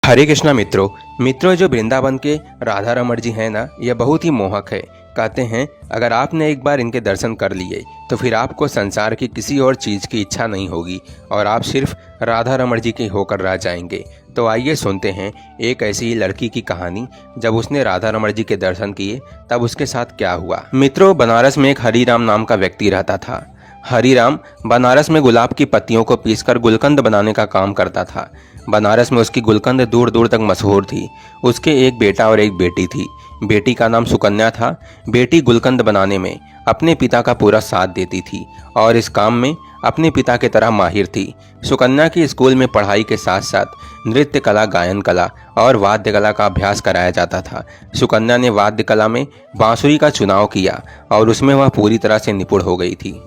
हरे कृष्णा मित्रों जो वृंदावन के राधा रमण जी हैं ना, यह बहुत ही मोहक है। कहते हैं अगर आपने एक बार इनके दर्शन कर लिए तो फिर आपको संसार की किसी और चीज़ की इच्छा नहीं होगी और आप सिर्फ राधा रमण जी के होकर रह जाएंगे। तो आइए सुनते हैं एक ऐसी ही लड़की की कहानी। जब उसने राधा रमण जी के दर्शन किए तब उसके साथ क्या हुआ। मित्रों, बनारस में एक हरिराम नाम का व्यक्ति रहता था। हरिराम बनारस में गुलाब की पत्तियों को पीसकर गुलकंद बनाने का काम करता था। बनारस में उसकी गुलकंद दूर दूर तक मशहूर थी। उसके एक बेटा और एक बेटी थी। बेटी का नाम सुकन्या था। बेटी गुलकंद बनाने में अपने पिता का पूरा साथ देती थी और इस काम में अपने पिता की तरह माहिर थी। सुकन्या की स्कूल में पढ़ाई के साथ साथ नृत्य कला, गायन कला और वाद्य कला का अभ्यास कराया जाता था। सुकन्या ने वाद्य कला में बांसुरी का चुनाव किया और उसमें वह पूरी तरह से निपुण हो गई थी।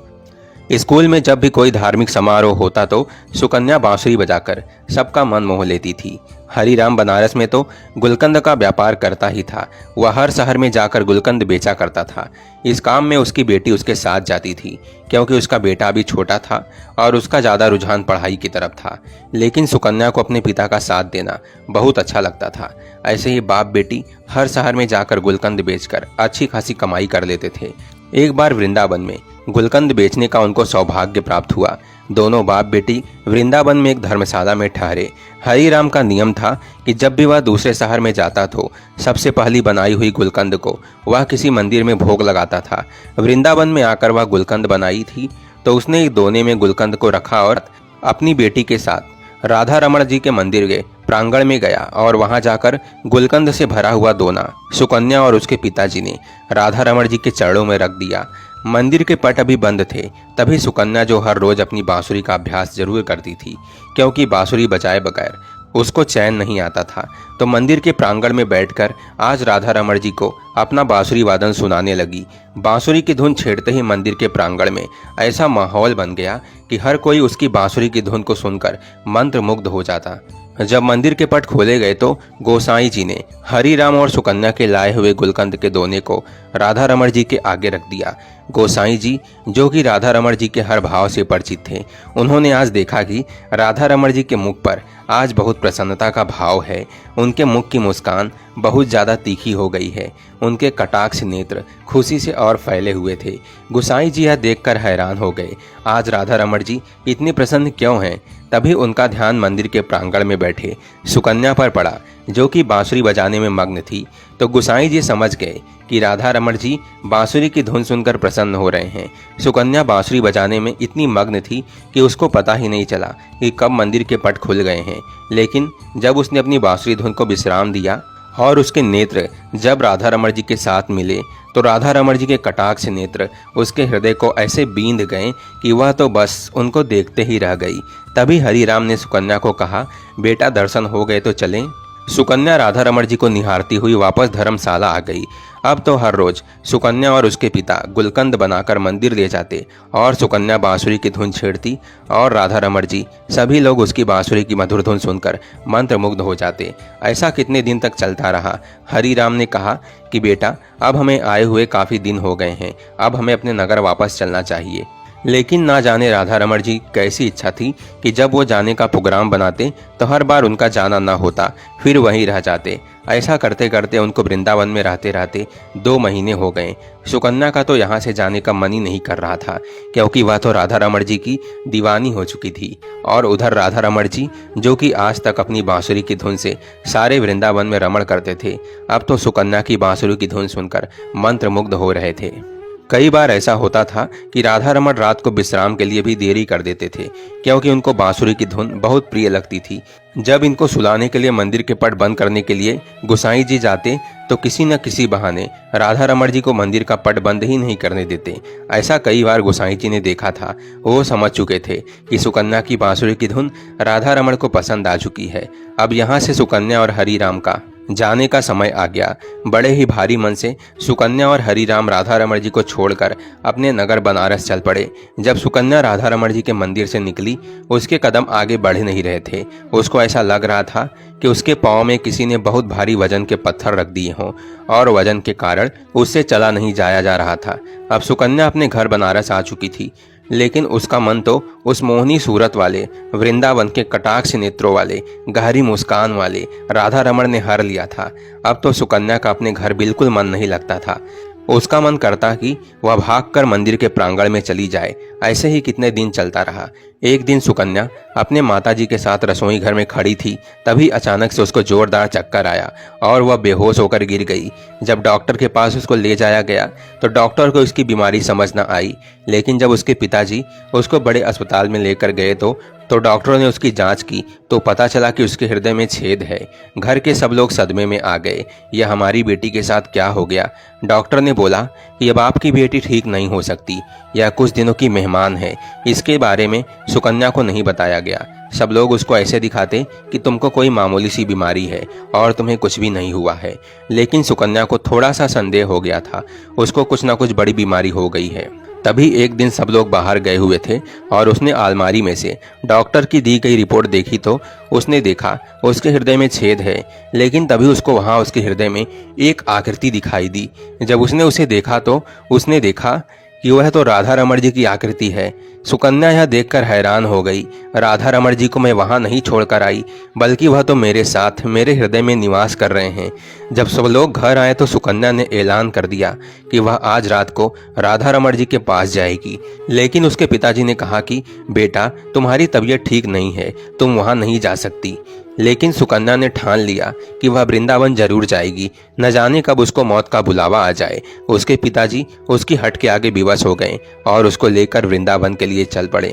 स्कूल में जब भी कोई धार्मिक समारोह होता तो सुकन्या बांसुरी बजाकर सबका मन मोह लेती थी। हरिराम बनारस में तो गुलकंद का व्यापार करता ही था। वह हर शहर में जाकर गुलकंद बेचा करता था। इस काम में उसकी बेटी उसके साथ जाती थी क्योंकि उसका बेटा अभी छोटा था और उसका ज़्यादा रुझान पढ़ाई की तरफ था। लेकिन सुकन्या को अपने पिता का साथ देना बहुत अच्छा लगता था। ऐसे ही बाप बेटी हर शहर में जाकर गुलकंद बेचकर अच्छी खासी कमाई कर लेते थे। एक बार वृंदावन में गुलकंद बेचने का उनको सौभाग्य प्राप्त हुआ। दोनों बाप बेटी वृंदावन में एक धर्मशाला में ठहरे। हरिराम का नियम था कि जब भी वह दूसरे शहर में जाता तो सबसे पहली बनाई हुई गुलकंद को वह किसी मंदिर में भोग लगाता था। वृंदावन में आकर वह गुलकंद बनाई थी तो उसने एक दोने में गुलकंद को रखा और अपनी बेटी के साथ राधा रमण जी के मंदिर के प्रांगण में गया और वहां जाकर गुलकंद से भरा हुआ दोना सुकन्या और उसके पिताजी ने राधा रमण जी के चरणों में रख दिया। मंदिर के पट अभी बंद थे। तभी सुकन्या, जो हर रोज अपनी बांसुरी का अभ्यास जरूर करती थी क्योंकि बांसुरी बजाए बगैर उसको चैन नहीं आता था, तो मंदिर के प्रांगण में बैठकर आज राधा रमण जी को अपना बांसुरी वादन सुनाने लगी। बांसुरी की धुन छेड़ते ही मंदिर के प्रांगण में ऐसा माहौल बन गया कि हर कोई उसकी बांसुरी की धुन को सुनकर मंत्रमुग्ध हो जाता। जब मंदिर के पट खोले गए तो गोसाई जी ने हरिराम और सुकन्या के लाए हुए गुलकंद के दोने को राधा रमण जी के आगे रख दिया। गोसाई जी, जो कि राधा रमण जी के हर भाव से परिचित थे, उन्होंने आज देखा कि राधा रमण जी के मुख पर आज बहुत प्रसन्नता का भाव है। उनके मुख की मुस्कान बहुत ज़्यादा तीखी हो गई है। उनके कटाक्ष नेत्र खुशी से और फैले हुए थे। गोसाई जी यह देखकर हैरान हो गए। आज राधा रमण जी इतने प्रसन्न क्यों हैं? तभी उनका ध्यान मंदिर के प्रांगण में बैठे सुकन्या पर पड़ा, जो कि बांसुरी बजाने में मग्न थी। तो गोसाई जी समझ गए कि राधा रमण जी बांसुरी की धुन सुनकर प्रसन्न हो रहे हैं। सुकन्या बांसुरी बजाने में इतनी मग्न थी कि उसको पता ही नहीं चला कि कब मंदिर के पट खुल गए हैं। लेकिन जब उसने अपनी बांसुरी धुन को विश्राम दिया और उसके नेत्र जब राधा रमण जी के साथ मिले तो राधा रमण जी के कटाक्ष नेत्र उसके हृदय को ऐसे बींध गए कि वह तो बस उनको देखते ही रह गई। तभी हरिराम ने सुकन्या को कहा, बेटा दर्शन हो गए तो चलें। सुकन्या राधा रमण जी को निहारती हुई वापस धर्मशाला आ गई। अब तो हर रोज सुकन्या और उसके पिता गुलकंद बनाकर मंदिर ले जाते और सुकन्या बांसुरी की धुन छेड़ती और राधा रमण जी सभी लोग उसकी बांसुरी की मधुर धुन सुनकर मंत्रमुग्ध हो जाते। ऐसा कितने दिन तक चलता रहा। हरिराम ने कहा कि बेटा, अब हमें आए हुए काफ़ी दिन हो गए हैं, अब हमें अपने नगर वापस चलना चाहिए। लेकिन ना जाने राधा रमण जी कैसी इच्छा थी कि जब वो जाने का प्रोग्राम बनाते तो हर बार उनका जाना ना होता, फिर वहीं रह जाते। ऐसा करते करते उनको वृंदावन में रहते रहते 2 महीने हो गए। सुकन्या का तो यहाँ से जाने का मन ही नहीं कर रहा था क्योंकि वह तो राधा रमण जी की दीवानी हो चुकी थी। और उधर राधा रमण जी, जो कि आज तक अपनी बांसुरी की धुन से सारे वृंदावन में रमण करते थे, अब तो सुकन्या की बांसुरी की धुन सुनकर मंत्रमुग्ध हो रहे थे। कई बार ऐसा होता था कि राधा रमण रात को विश्राम के लिए भी देरी कर देते थे क्योंकि उनको बांसुरी की धुन बहुत प्रिय लगती थी। जब इनको सुलाने के लिए मंदिर के पट बंद करने के लिए गोसाई जी जाते तो किसी न किसी बहाने राधा रमण जी को मंदिर का पट बंद ही नहीं करने देते। ऐसा कई बार गोसाई जी ने देखा था। वो समझ चुके थे कि सुकन्या की बांसुरी की धुन राधा रमण को पसंद आ चुकी है। अब यहाँ से सुकन्या और हरिराम का जाने का समय आ गया। बड़े ही भारी मन से सुकन्या और हरिराम राधा रमण जी को छोड़कर अपने नगर बनारस चल पड़े। जब सुकन्या राधा रमण जी के मंदिर से निकली, उसके कदम आगे बढ़ नहीं रहे थे। उसको ऐसा लग रहा था कि उसके पाँव में किसी ने बहुत भारी वजन के पत्थर रख दिए हों और वजन के कारण उससे चला नहीं जाया जा रहा था। अब सुकन्या अपने घर बनारस आ चुकी थी। लेकिन उसका मन तो उस मोहनी सूरत वाले, वृंदावन के कटाक्ष नेत्रों वाले, गहरी मुस्कान वाले राधा रमण ने हर लिया था। अब तो सुकन्या का अपने घर बिल्कुल मन नहीं लगता था। उसका मन करता कि वह भागकर मंदिर के प्रांगण में चली जाए। ऐसे ही कितने दिन चलता रहा। एक दिन सुकन्या अपने माताजी के साथ रसोई घर में खड़ी थी, तभी अचानक से उसको जोरदार चक्कर आया और वह बेहोश होकर गिर गई। जब डॉक्टर के पास उसको ले जाया गया तो डॉक्टर को उसकी बीमारी समझ न आई, लेकिन जब उसके पिताजी उसको बड़े अस्पताल में लेकर गए तो डॉक्टरों ने उसकी जांच की तो पता चला कि उसके हृदय में छेद है। घर के सब लोग सदमे में आ गए। यह हमारी बेटी के साथ क्या हो गया? डॉक्टर ने बोला कि अब आपकी बेटी ठीक नहीं हो सकती, यह कुछ दिनों की मेहमान है। इसके बारे में सुकन्या को नहीं बताया गया। सब लोग उसको ऐसे दिखाते कि तुमको कोई मामूली सी बीमारी है और तुम्हें कुछ भी नहीं हुआ है, लेकिन सुकन्या को थोड़ा सा संदेह हो गया था, उसको कुछ ना कुछ बड़ी बीमारी हो गई है। तभी एक दिन सब लोग बाहर गए हुए थे और उसने अलमारी में से डॉक्टर की दी गई रिपोर्ट देखी तो उसने देखा उसके हृदय में छेद है, लेकिन तभी उसको वहां उसके हृदय में एक आकृति दिखाई दी। जब उसने उसे देखा तो उसने देखा कि वह तो राधा रमण जी की आकृति है। सुकन्या यह देखकर हैरान हो गई। राधा रमण जी को मैं वहां नहीं छोड़कर आई, बल्कि वह तो मेरे साथ मेरे हृदय में निवास कर रहे हैं। जब सब लोग घर आए तो सुकन्या ने ऐलान कर दिया कि वह आज रात को राधा रमण जी के पास जाएगी। लेकिन उसके पिताजी ने कहा कि बेटा, तुम्हारी तबीयत ठीक नहीं है, तुम वहां नहीं जा सकती। लेकिन सुकन्या ने ठान लिया कि वह वृंदावन जरूर जाएगी, न जाने कब उसको मौत का बुलावा आ जाए। उसके पिताजी उसकी हट के आगे विवश हो गए और उसको लेकर वृंदावन के लिए चल पड़े।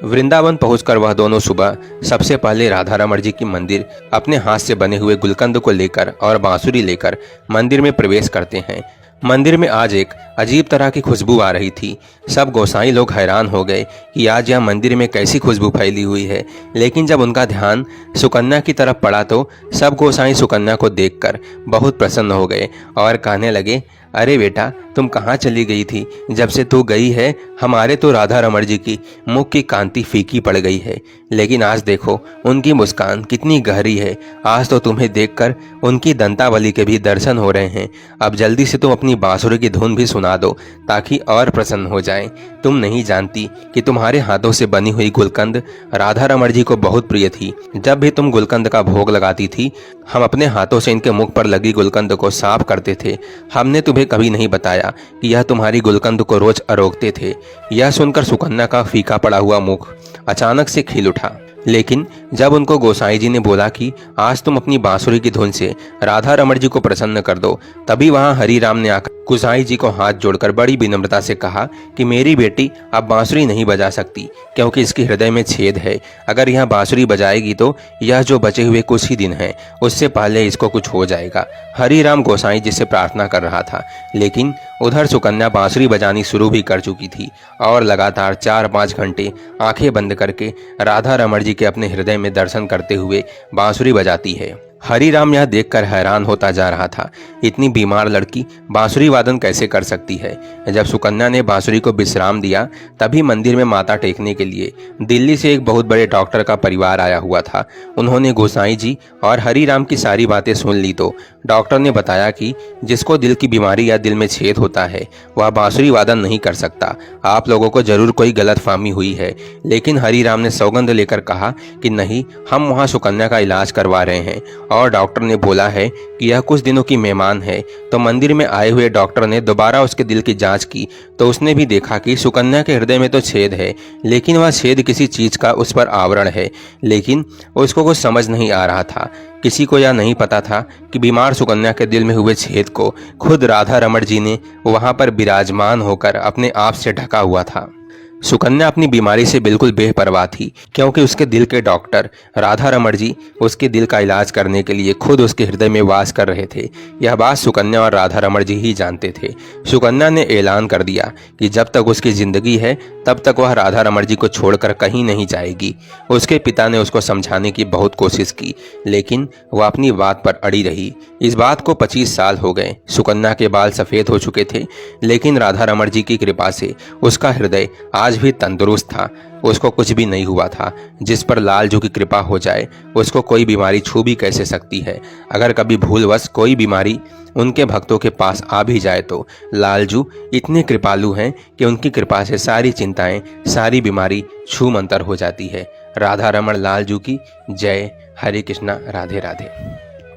वृंदावन पहुंचकर वह दोनों सुबह सबसे पहले राधा रमण जी की मंदिर अपने हाथ से बने हुए गुलकंद को लेकर और बांसुरी लेकर मंदिर में प्रवेश करते हैं। मंदिर में आज एक अजीब तरह की खुशबू आ रही थी। सब गोसाई लोग हैरान हो गए कि आज यह मंदिर में कैसी खुशबू फैली हुई है। लेकिन जब उनका ध्यान सुकन्या की तरफ पड़ा तो सब गोसाई सुकन्या को देखकर बहुत प्रसन्न हो गए और कहने लगे, अरे बेटा, तुम कहाँ चली गई थी? जब से तू गई है हमारे तो राधा रमण जी की मुख की कांति फीकी पड़ गई है, लेकिन आज देखो उनकी मुस्कान कितनी गहरी है। आज तो तुम्हें देखकर उनकी दंतावली के भी दर्शन हो रहे हैं। अब जल्दी से तुम अपनी बांसुरी की धुन भी सुना दो ताकि और प्रसन्न हो जाएं। तुम नहीं जानती कि तुम्हारे हाथों से बनी हुई गुलकंद राधा रमण जी को बहुत प्रिय थी। जब भी तुम गुलकंद का भोग लगाती थी, हम अपने हाथों से इनके मुख पर लगी गुलकंद को साफ करते थे। हमने तुम्हें कभी नहीं बताया कि यह तुम्हारी गुलकंद को रोज अरोगते थे। यह सुनकर सुकन्या का फीका पड़ा हुआ मुख अचानक से खिल उठा। लेकिन जब उनको गोसाई जी ने बोला कि आज तुम अपनी बांसुरी की धुन से राधा रमण जी को प्रसन्न कर दो, तभी वहां हरी राम ने आकर गोसाई जी को हाथ जोड़कर बड़ी विनम्रता से कहा कि मेरी बेटी अब बांसुरी नहीं बजा सकती क्योंकि इसके हृदय में छेद है। अगर यह बांसुरी बजाएगी तो यह जो बचे हुए कुछ ही दिन हैं उससे पहले इसको कुछ हो जाएगा। हरी राम गोसाई जी से प्रार्थना कर रहा था, लेकिन उधर सुकन्या बांसुरी बजानी शुरू भी कर चुकी थी और लगातार 4-5 घंटे आंखें बंद करके राधा रमण जी के अपने हृदय में दर्शन करते हुए बांसुरी बजाती है। हरी राम यह देखकर हैरान होता जा रहा था, इतनी बीमार लड़की बांसुरी वादन कैसे कर सकती है। जब सुकन्या ने बांसुरी को विश्राम दिया तभी मंदिर में माथा टेकने के लिए दिल्ली से एक बहुत बड़े डॉक्टर का परिवार आया हुआ था। उन्होंने गोसाई जी और हरी राम की सारी बातें सुन ली तो डॉक्टर ने बताया कि जिसको दिल की बीमारी या दिल में छेद होता है वह बांसुरी वादन नहीं कर सकता। आप लोगों को जरूर कोई गलतफहमी हुई है। लेकिन हरी राम ने सौगंध लेकर कहा कि नहीं, हम वहाँ सुकन्या का इलाज करवा रहे हैं और डॉक्टर ने बोला है कि यह कुछ दिनों की मेहमान है। तो मंदिर में आए हुए डॉक्टर ने दोबारा उसके दिल की जांच की तो उसने भी देखा कि सुकन्या के हृदय में तो छेद है, लेकिन वह छेद किसी चीज का उस पर आवरण है। लेकिन उसको कुछ समझ नहीं आ रहा था। किसी को यह नहीं पता था कि बीमार सुकन्या के दिल में हुए छेद को खुद राधा रमण जी ने वहां पर विराजमान होकर अपने आप से ढका हुआ था। सुकन्या अपनी बीमारी से बिल्कुल बेपरवाह थी क्योंकि उसके दिल के डॉक्टर राधा रमण जी उसके दिल का इलाज करने के लिए खुद उसके हृदय में वास कर रहे थे। यह बात सुकन्या और राधा रमण जी ही जानते थे। सुकन्या ने ऐलान कर दिया कि जब तक उसकी जिंदगी है तब तक वह राधा रमण जी को छोड़कर कहीं नहीं जाएगी। उसके पिता ने उसको समझाने की बहुत कोशिश की, लेकिन वह अपनी बात पर अड़ी रही। इस बात को 25 साल हो गए। सुकन्या के बाल सफ़ेद हो चुके थे, लेकिन राधा रमण जी की कृपा से उसका हृदय आज आज भी तंदुरुस्त था, उसको कुछ भी नहीं हुआ था। जिस पर लालजू की कृपा हो जाए उसको कोई बीमारी छू भी कैसे सकती है। अगर कभी भूलवश कोई बीमारी उनके भक्तों के पास आ भी जाए तो लालजू इतने कृपालु हैं कि उनकी कृपा से सारी चिंताएं, सारी बीमारी छू मंतर हो जाती है। राधा रमण लालजू की जय। हरे कृष्णा, राधे राधे।